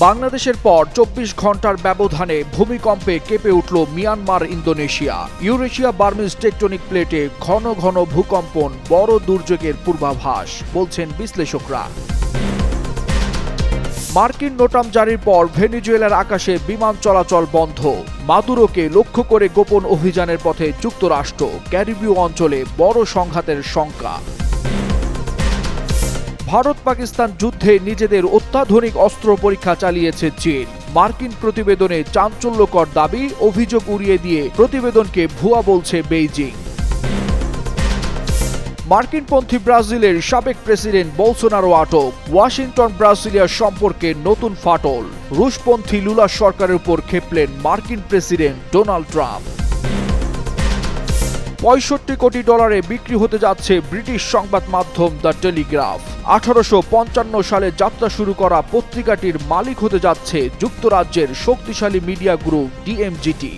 বাংলাদেশের পর ২৪ ঘন্টার ব্যবধানে ভূমিকম্পে কেঁপে উঠল Myanmar, Indonesia. Eurasia Burmese tectonic প্লেটে ঘন ঘন ভূকম্পন বড় দুর্যোগের পূর্বাভাস, বলছেন বিশ্লেষকরা। মার্কিন নোটাম জারির পর ভেনেজুয়েলার আকাশে বিমান চলাচল বন্ধ। মাদুরোকে লক্ষ্য করে গোপন অভিযানের পথে যুক্তরাষ্ট্র। ক্যারিবীয় অঞ্চলে বড় সংঘাতের শঙ্কা। ভারত পাকিস্তান যুদ্ধে নিজেদের অত্যাধুনিক অস্ত্র পরীক্ষা চালিয়েছে চীন। মার্কিন প্রতিবেদনে চাঞ্চল্যকর দাবি, অভিযোগ উড়িয়ে দিয়ে প্রতিবেদনকে ভুয়া বলছে বেইজিং। মার্কিনপন্থী ব্রাজিলের সাবেক প্রেসিডেন্ট বোলসোনারো আটক। ওয়াশিংটন ব্রাজিলিয়া সম্পর্কে নতুন ফাটল। রুশপন্থী লুলা সরকারের উপর ক্ষেপলেন মার্কিন প্রেসিডেন্ট ডোনাল্ড ট্রাম্প। ৬৫ কোটি ডলারে বিক্রি হতে যাচ্ছে ব্রিটিশ সংবাদ মাধ্যম দ্য টেলিগ্রাফ। ১৮৫৫ সালে যাত্রা শুরু করা পত্রিকাটির মালিক হতে যাচ্ছে যুক্তরাজ্যের শক্তিশালী মিডিয়া গ্রুপ ডিএমজিটি।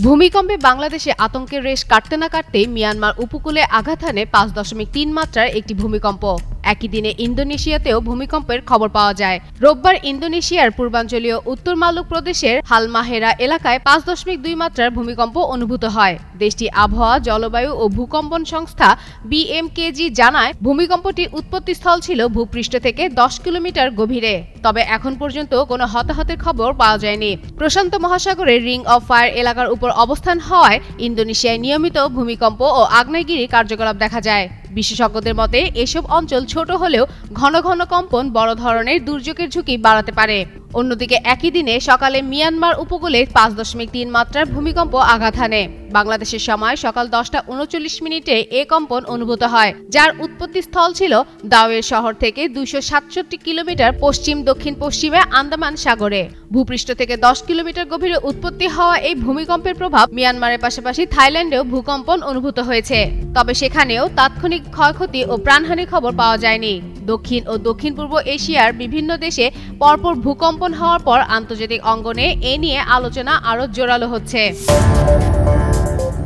ভূমিকম্পে বাংলাদেশে আতঙ্কের রেশ কাটতে না কাটতেই মিয়ানমার উপকূলে আঘাত হানে ৫.৩ মাত্রার একটি ভূমিকম্প। একই দিনে ইন্দোনেশিয়াতেও ভূমিকম্পের খবর পাওয়া যায়। রোববার ইন্দোনেশিয়ার পূর্বাঞ্চলীয় উত্তর মালুক প্রদেশের হালমাহেরা এলাকায় ৫.২ মাত্রার ভূমিকম্প অনুভূত হয়। দেশটির আবহাওয়া, জলবায়ু ও ভূকম্পন সংস্থা বিএমকেজি জানায়, ভূমিকম্পটির উৎপত্তিস্থল ছিল ভূপৃষ্ঠ থেকে ১০ কিলোমিটার গভীরে। তবে এখন পর্যন্ত কোনো হতাহতের খবর পাওয়া যায়নি। প্রশান্ত মহাসাগরের রিং অফ ফায়ার এলাকার উপর অবস্থান হওয়ায় ইন্দোনেশিয়ায় নিয়মিত ভূমিকম্প ও আগ্নেয়গিরি কার্যকলাপ দেখা যায়। বিশেষজ্ঞদের মতে, এসব অঞ্চল ছোট হলেও ঘন ঘন কম্পন বড় ধরনের দুর্যোগের ঝুঁকি বাড়াতে পারে। অন্যদিকে একই দিনে সকালে মিয়ানমার উপকূলে ৫.৩ মাত্রার ভূমিকম্প আঘাত হানে। বাংলাদেশের সময় সকাল ১০টা ৩৯ এ কম্পন অনুভূত হয়, যার উৎপত্তিস্থল ছিল দাওয়ের শহর থেকে ২৬৭ কিলোমিটার পশ্চিম দক্ষিণ পশ্চিমে আন্দামান সাগরে। ভূপৃষ্ঠ থেকে ১০ কিলোমিটার গভীরে উৎপত্তি হওয়া এই ভূমিকম্পের প্রভাব মিয়ানমারের পাশাপাশি থাইল্যান্ডেও ভূকম্পন অনুভূত হয়েছে। তবে সেখানেও তাৎক্ষণিক ক্ষয়ক্ষতি ও প্রাণহানির খবর পাওয়া যায়নি। দক্ষিণ ও দক্ষিণ পূর্ব এশিয়ার বিভিন্ন দেশে পরপর ভূকম্পন হওয়ার পর আন্তর্জাতিক অঙ্গনে এ নিয়ে আলোচনা আরও জোরালো হচ্ছে।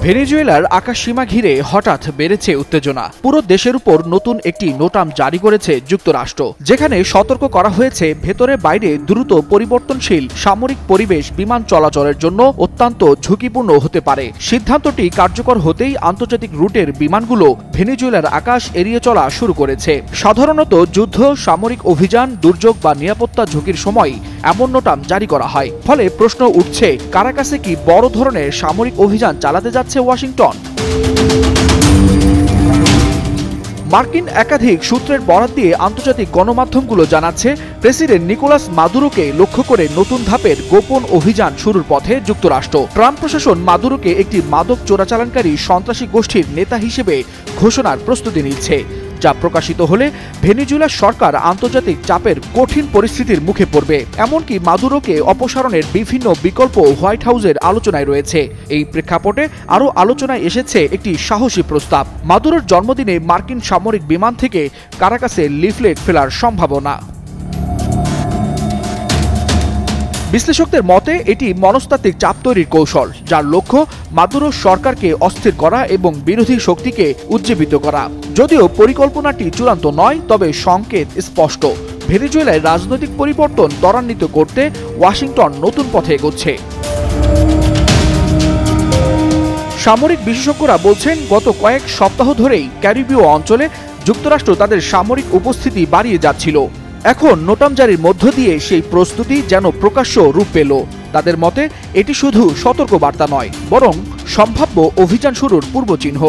ভেনেজুয়েলার আকাশসীমা ঘিরে হঠাৎ বেড়েছে উত্তেজনা। পুরো দেশের উপর নতুন একটি নোটাম জারি করেছে যুক্তরাষ্ট্র, যেখানে সতর্ক করা হয়েছে ভেতরে বাইরে দ্রুত পরিবর্তনশীল সামরিক পরিবেশ বিমান চলাচলের জন্য অত্যন্ত ঝুঁকিপূর্ণ হতে পারে। সিদ্ধান্তটি কার্যকর হতেই আন্তর্জাতিক রুটের বিমানগুলো ভেনেজুয়েলার আকাশ এড়িয়ে চলা শুরু করেছে। সাধারণত যুদ্ধ, সামরিক অভিযান, দুর্যোগ বা নিরাপত্তা ঝুঁকির সময় এমন নোটাম জারি করা হয়। ফলে প্রশ্ন উঠছে, কারাকাসে কি বড় ধরনের সামরিক অভিযান চালাতে যাচ্ছে ওয়াশিংটন? মার্কিন একাধিক সূত্রের বরাত দিয়ে আন্তর্জাতিক গণমাধ্যমগুলো জানাচ্ছে, প্রেসিডেন্ট নিকোলাস মাদুরোকে লক্ষ্য করে নতুন ধাপের গোপন অভিযান শুরুর পথে যুক্তরাষ্ট্র। ট্রাম্প প্রশাসন মাদুরোকে একটি মাদক চোরাচালানকারী সন্ত্রাসী গোষ্ঠীর নেতা হিসেবে ঘোষণার প্রস্তুতি নিচ্ছে, যা প্রকাশিত হলে ভেনেজুয়েলা সরকার আন্তর্জাতিক চাপের কঠিন পরিস্থিতির মুখে পড়বে। এমনকি মাদুরোকে অপসারণের বিভিন্ন বিকল্প হোয়াইট হাউসের আলোচনায় রয়েছে। এই প্রেক্ষাপটে আরও আলোচনায় এসেছে একটি সাহসী প্রস্তাব, মাদুরোর জন্মদিনে মার্কিন সামরিক বিমান থেকে কারাকাসে লিফলেট ফেলার সম্ভাবনা। বিশ্লেষকদের মতে এটি মনস্তাত্ত্বিক চাপ তৈরির কৌশল, যার লক্ষ্য মাদুরো সরকারকে অস্থির করা এবং বিরোধী শক্তিকে উজ্জীবিত করা। যদিও পরিকল্পনাটি চূড়ান্ত নয়, তবে সংকেত স্পষ্ট। ভেনেজুয়েলায় রাজনৈতিক পরিবর্তন ত্বরান্বিত করতে ওয়াশিংটন নতুন পথে এগোচ্ছে। সামরিক বিশেষজ্ঞরা বলছেন, গত কয়েক সপ্তাহ ধরেই ক্যারিবীয় অঞ্চলে যুক্তরাষ্ট্র তাদের সামরিক উপস্থিতি বাড়িয়ে যাচ্ছিল। এখন নোটাম জারির মধ্য দিয়ে সেই প্রস্তুতি যেন প্রকাশ্য রূপ পেল। তাদের মতে এটি শুধু সতর্কবার্তা নয়, বরং সম্ভাব্য অভিযান শুরুর পূর্বচিহ্ন।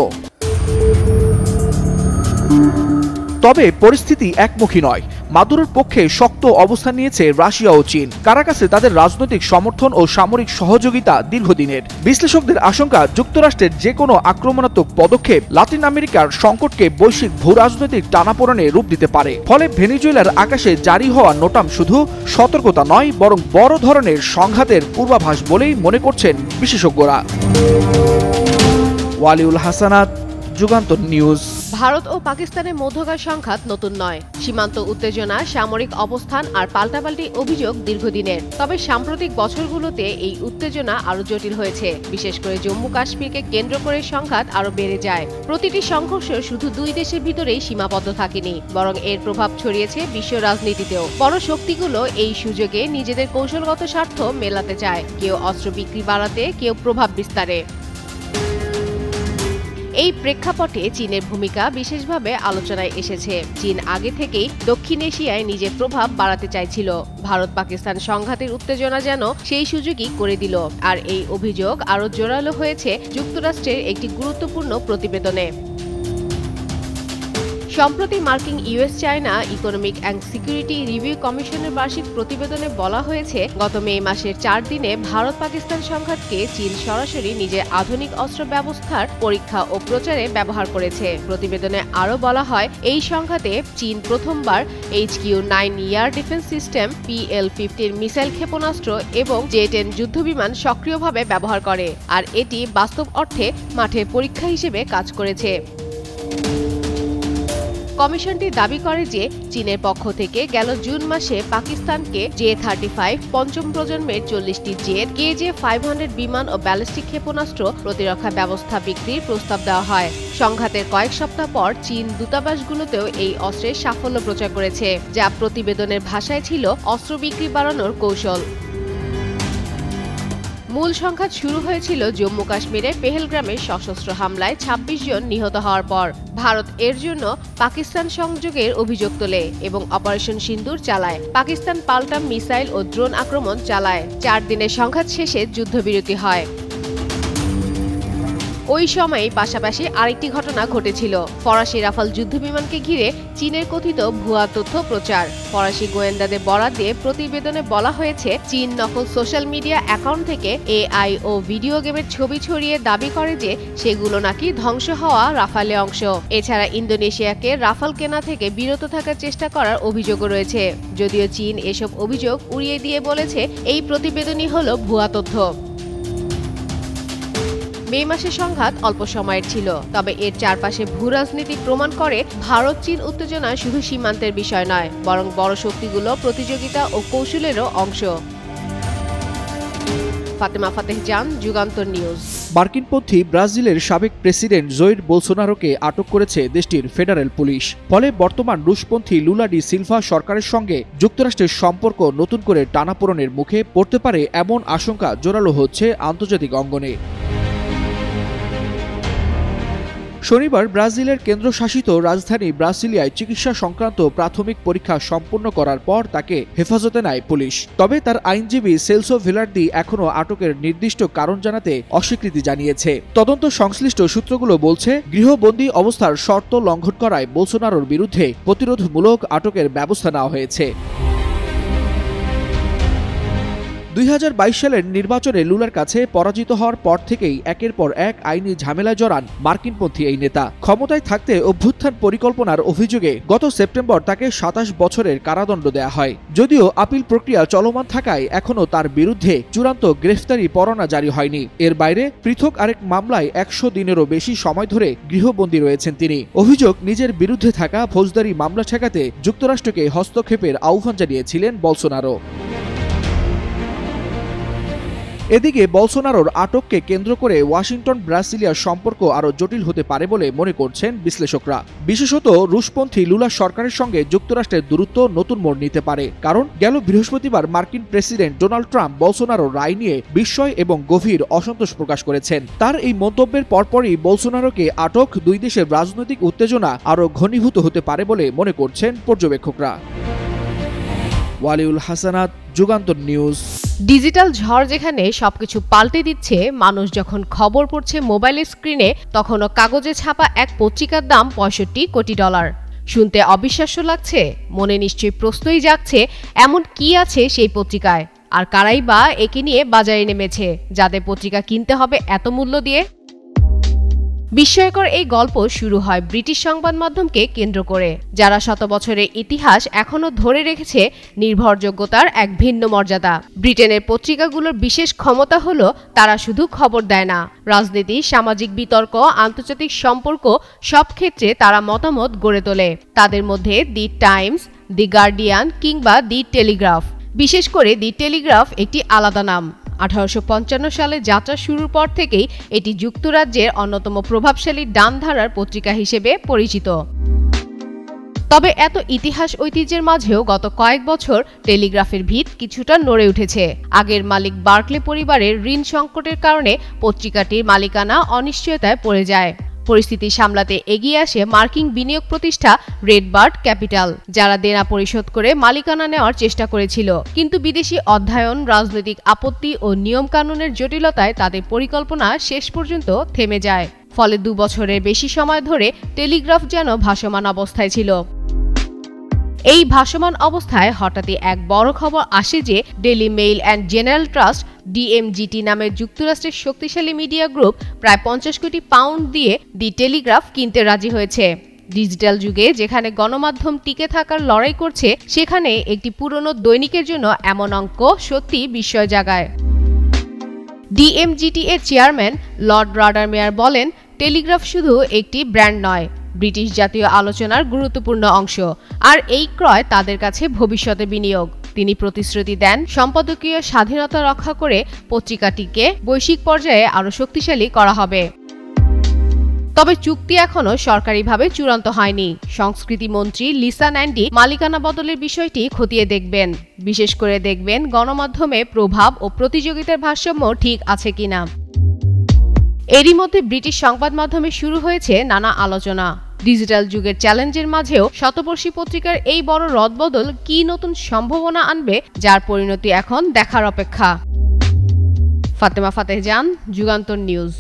তবে পরিস্থিতি একমুখী নয়। মাদুরোর পক্ষে শক্ত অবস্থান নিয়েছে রাশিয়া ও চীন। কারাকাসে তাদের রাজনৈতিক সমর্থন ও সামরিক সহযোগিতা দীর্ঘদিনের। বিশ্লেষকদের আশঙ্কা, যুক্তরাষ্ট্রের যে কোনো আক্রমণাত্মক পদক্ষেপ লাতিন আমেরিকার সংকটকে বৈশ্বিক ভূরাজনৈতিক টানাপোড়েনে রূপ দিতে পারে। ফলে ভেনেজুয়েলার আকাশে জারি হওয়া নোটাম শুধু সতর্কতা নয়, বরং বড় ধরনের সংঘাতের পূর্বাভাস বলেই মনে করছেন বিশেষজ্ঞরা। ওয়ালিউল হাসানাত, যুগান্তর নিউজ। ভারত ও পাকিস্তানের মধ্যকার সংঘাত নতুন নয়। সীমান্ত উত্তেজনা, সামরিক অবস্থান আর পাল্টাপাল্টি অভিযোগ দীর্ঘদিনের। তবে সাম্প্রতিক বছরগুলোতে এই উত্তেজনা আরো জটিল হয়েছে। বিশেষ করে জম্মু কাশ্মীরকে কেন্দ্র করে সংঘাত আরো বেড়ে যায়। প্রতিটি সংঘর্ষ শুধু দুই দেশের ভিতরেই সীমাবদ্ধ থাকেনি, বরং এর প্রভাব ছড়িয়েছে বিশ্ব রাজনীতিতেও। বড় শক্তিগুলো এই সুযোগে নিজেদের কৌশলগত স্বার্থ মেলাতে চায়, কেউ অস্ত্র বিক্রি বাড়াতে, কেউ প্রভাব বিস্তারে। এই প্রেক্ষাপটে চীনের ভূমিকা বিশেষভাবে আলোচনায় এসেছে। চীন আগে থেকেই দক্ষিণ এশিয়ায় নিজের প্রভাব বাড়াতে চাইছিল। ভারত পাকিস্তান সংঘাতের উত্তেজনা যেন সেই সুযোগই করে দিল। আর এই অভিযোগ আরও জোরালো হয়েছে যুক্তরাষ্ট্রের একটি গুরুত্বপূর্ণ প্রতিবেদনে। সম্প্রতি মার্কিন US China economic and security review কমিশনের বার্ষিক প্রতিবেদনে বলা হয়েছে, গত মে মাসের 4 দিনে ভারত পাকিস্তান সংঘাতকে চীন সরাসরি নিজের আধুনিক অস্ত্র ব্যবস্থার পরীক্ষা ও প্রচারে ব্যবহার করেছে। প্রতিবেদনে আরও বলা হয়, এই সংঘাতে চীন প্রথমবার HQ-9 air defence system, PL-15 missile ক্ষেপণাস্ত্র এবং J-10 যুদ্ধবিমান সক্রিয়ভাবে ব্যবহার করে, আর এটি বাস্তব অর্থে মাঠে পরীক্ষা হিসেবে কাজ করেছে। কমিশনটি দাবি করে যে চীনের পক্ষ থেকে গেল জুন মাসে পাকিস্তানকে J-35 পঞ্চম প্রজন্মের 40টি জেট, KJ-500 বিমান ও ব্যালিস্টিক ক্ষেপণাস্ত্র প্রতিরক্ষা ব্যবস্থা বিক্রির প্রস্তাব দেওয়া হয়। সংঘাতের কয়েক সপ্তাহ পর চীন দূতাবাসগুলোতেও এই অস্ত্রের সাফল্য প্রচার করেছে, যা প্রতিবেদনের ভাষায় ছিল অস্ত্র বিক্রি বাড়ানোর কৌশল। মূল সংঘাত শুরু হয়েছিল জম্মু কাশ্মীরে পেহেলগ্রামের সশস্ত্র হামলায় 26 জন নিহত হওয়ার পর। ভারত এর জন্য পাকিস্তান সংযোগের অভিযোগ তোলে এবং অপারেশন সিন্দুর চালায়। পাকিস্তান পাল্টা মিসাইল ও ড্রোন আক্রমণ চালায়। 4 দিনের সংঘাত শেষে যুদ্ধবিরতি হয়। ওই সময়ে পাশাপাশি আরেকটি ঘটনা ঘটেছিল, ফরাসি রাফাল যুদ্ধবিমানকে ঘিরে চীনের কথিত ভুয়া তথ্য প্রচার। ফরাসি গোয়েন্দাদের বরাত দিয়ে প্রতিবেদনে বলা হয়েছে, চীন নকল সোশ্যাল মিডিয়া অ্যাকাউন্ট থেকে AI ও ভিডিও গেমের ছবি ছড়িয়ে দাবি করে যে সেগুলো নাকি ধ্বংস হওয়া রাফালে অংশ। এছাড়া ইন্দোনেশিয়াকে রাফাল কেনা থেকে বিরত থাকার চেষ্টা করার অভিযোগও রয়েছে। যদিও চীন এসব অভিযোগ উড়িয়ে দিয়ে বলেছে, এই প্রতিবেদনই হলো ভুয়া তথ্য। মে মাসের সংঘাত অল্প সময়ের ছিল, তবে এর চারপাশে ভূরাজনীতি প্রমাণ করে ভারত চীন উত্তেজনা শুধু সীমান্তের বিষয় নয়, বরং বড় শক্তিগুলো প্রতিযোগিতা ও কৌশলেরও অংশ। ফাতেমা ফাতেহ জান, যুগান্তর নিউজ। মার্কিনপন্থী ব্রাজিলের সাবেক প্রেসিডেন্ট জয়ের বোলসোনারোকে আটক করেছে দেশটির ফেডারেল পুলিশ। ফলে বর্তমান রুশপন্থী লুলা ডি সিলভা সরকারের সঙ্গে যুক্তরাষ্ট্রের সম্পর্ক নতুন করে টানাপোড়েনের মুখে পড়তে পারে এমন আশঙ্কা জোরালো হচ্ছে আন্তর্জাতিক অঙ্গনে। শনিবার ব্রাজিলের কেন্দ্রশাসিত রাজধানী ব্রাসিলিয়ায় চিকিৎসা সংক্রান্ত প্রাথমিক পরীক্ষা সম্পন্ন করার পর তাকে হেফাজতে নেয় পুলিশ। তবে তার আইনজীবী সেলসো ভিলার্দি এখনও আটকের নির্দিষ্ট কারণ জানাতে অস্বীকৃতি জানিয়েছে। তদন্ত সংশ্লিষ্ট সূত্রগুলো বলছে, গৃহবন্দী অবস্থার শর্ত লঙ্ঘন করায় বোলসোনারোর বিরুদ্ধে প্রতিরোধমূলক আটকের ব্যবস্থা নেওয়া হয়েছে। 2022 সালের নির্বাচনে লুলার কাছে পরাজিত হওয়ার পর থেকেই একের পর এক আইনি ঝামেলায় জড়ান মার্কিনপন্থী এই নেতা। ক্ষমতায় থাকতে অভ্যুত্থান পরিকল্পনার অভিযোগে গত সেপ্টেম্বর তাকে 27 বছরের কারাদণ্ড দেয়া হয়। যদিও আপিল প্রক্রিয়া চলমান থাকায় এখনও তার বিরুদ্ধে চূড়ান্ত গ্রেফতারি পরোয়ানা জারি হয়নি। এর বাইরে পৃথক আরেক মামলায় 100 দিনেরও বেশি সময় ধরে গৃহবন্দী রয়েছেন তিনি। অভিযোগ, নিজের বিরুদ্ধে থাকা ফৌজদারি মামলা ঠেকাতে যুক্তরাষ্ট্রকে হস্তক্ষেপের আহ্বান জানিয়েছিলেন বোলসোনারো। এদিকে বোলসোনারোর আটককে কেন্দ্র করে ওয়াশিংটন ব্রাসিলিয়ার সম্পর্ক আরও জটিল হতে পারে বলে মনে করছেন বিশ্লেষকরা। বিশেষত রুশপন্থী লুলা সরকারের সঙ্গে যুক্তরাষ্ট্রের দূরত্ব নতুন মোড় নিতে পারে, কারণ গেল বৃহস্পতিবার মার্কিন প্রেসিডেন্ট ডোনাল্ড ট্রাম্প বোলসোনারোর রায় নিয়ে বিস্ময় এবং গভীর অসন্তোষ প্রকাশ করেছেন। তার এই মন্তব্যের পরপরই বোলসোনারোকে আটক দুই দেশের রাজনৈতিক উত্তেজনা আরও ঘনীভূত হতে পারে বলে মনে করছেন পর্যবেক্ষকরা। ওয়ালিউল হাসানাত, যুগান্তর নিউজ। ডিজিটাল ঝড় যেখানে সবকিছু পাল্টে দিচ্ছে, মানুষ যখন খবর পড়ছে মোবাইলের স্ক্রিনে, তখনও কাগজে ছাপা এক পত্রিকার দাম $65 কোটি। শুনতে অবিশ্বাস্য লাগছে? মনে নিশ্চয়ই প্রশ্নই জাগছে, এমন কি আছে সেই পত্রিকায়, আর কারাই বা একে নিয়ে বাজারে নেমেছে যাদের পত্রিকা কিনতে হবে এত মূল্য দিয়ে? বিস্ময়কর এই গল্প শুরু হয় ব্রিটিশ সংবাদ মাধ্যমকে কেন্দ্র করে, যারা শত বছরের ইতিহাস এখনো ধরে রেখেছে নির্ভরযোগ্যতার এক ভিন্ন মর্যাদা। ব্রিটেনের পত্রিকাগুলোর বিশেষ ক্ষমতা হলো তারা শুধু খবর দেয় না, রাজনীতি, সামাজিক বিতর্ক, আন্তর্জাতিক সম্পর্ক সব ক্ষেত্রে তারা মতামত গড়ে তোলে। তাদের মধ্যে দি টাইমস, দি গার্ডিয়ান কিংবা দি টেলিগ্রাফ। বিশেষ করে দি টেলিগ্রাফ একটি আলাদা নাম। 1855 সালে যাত্রা শুরুর পর থেকেই এটি যুক্তরাজ্যের অন্যতম প্রভাবশালী ডানধারার পত্রিকা হিসেবে পরিচিত। তবে এত ইতিহাস ঐতিহ্যের মাঝেও গত কয়েক বছর টেলিগ্রাফের ভিত কিছুটা নড়ে উঠেছে। আগের মালিক বার্কলে পরিবারের ঋণ সংকটের কারণে পত্রিকাটির মালিকানা অনিশ্চয়তায় পড়ে যায়। পরিস্থিতি সামলাতে এগিয়ে আসে মার্কিন বিনিয়োগ প্রতিষ্ঠান রেডবার্ড ক্যাপিটাল, যারা দেনা পরিশোধ করে মালিকানা নেওয়ার চেষ্টা করেছিল। কিন্তু বিদেশি অধ্যয়ন, রাজনৈতিক আপত্তি ও নিয়ম কানুনের জটিলতায় তাদের পরিকল্পনা শেষ পর্যন্ত থেমে যায়। ফলে 2 বছরের বেশি সময় ধরে টেলিগ্রাফ যেন ভাসমান অবস্থায় ছিল। এই ভাসমান অবস্থায় হঠাৎই এক বড় খবর আসে যে Daily Mail and General Trust DMGT নামের যুক্তরাষ্ট্রের শক্তিশালী মিডিয়া গ্রুপ প্রায় 50 কোটি পাউন্ড দিয়ে দি টেলিগ্রাফ কিনতে রাজি হয়েছে। ডিজিটাল যুগে যেখানে গণমাধ্যম টিকে থাকার লড়াই করছে, সেখানে একটি পুরনো দৈনিকের জন্য এমন অঙ্ক সত্যি বিস্ময় জাগায়। ডিএমজিটি এর চেয়ারম্যান লর্ড রাডারমেয়ার বলেন, টেলিগ্রাফ শুধু একটি ব্র্যান্ড নয়, ব্রিটিশ জাতীয় আলোচনার গুরুত্বপূর্ণ অংশ, আর এই ক্রয় তাদের কাছে ভবিষ্যতে বিনিয়োগ। তিনি প্রতিশ্রুতি দেন সম্পাদকীয় স্বাধীনতা রক্ষা করে পত্রিকাটিকে বৈশ্বিক পর্যায়ে আরও শক্তিশালী করা হবে। তবে চুক্তি এখনো সরকারিভাবে চূড়ান্ত হয়নি। সংস্কৃতি মন্ত্রী লিসা ন্যান্ডি মালিকানা বদলের বিষয়টি খতিয়ে দেখবেন, বিশেষ করে দেখবেন গণমাধ্যমে প্রভাব ও প্রতিযোগিতার ভারসাম্য ঠিক আছে কিনা। এরই মধ্যে ব্রিটিশ সংবাদ মাধ্যমে শুরু হয়েছে নানা আলোচনা। ডিজিটাল যুগের চ্যালেঞ্জের মাঝেও শতবর্ষী পত্রিকার এই বড় রদবদল কি নতুন সম্ভাবনা আনবে, যার পরিণতি এখন দেখার অপেক্ষা। ফাতেমা ফাতেহ জান, যুগান্তর নিউজ।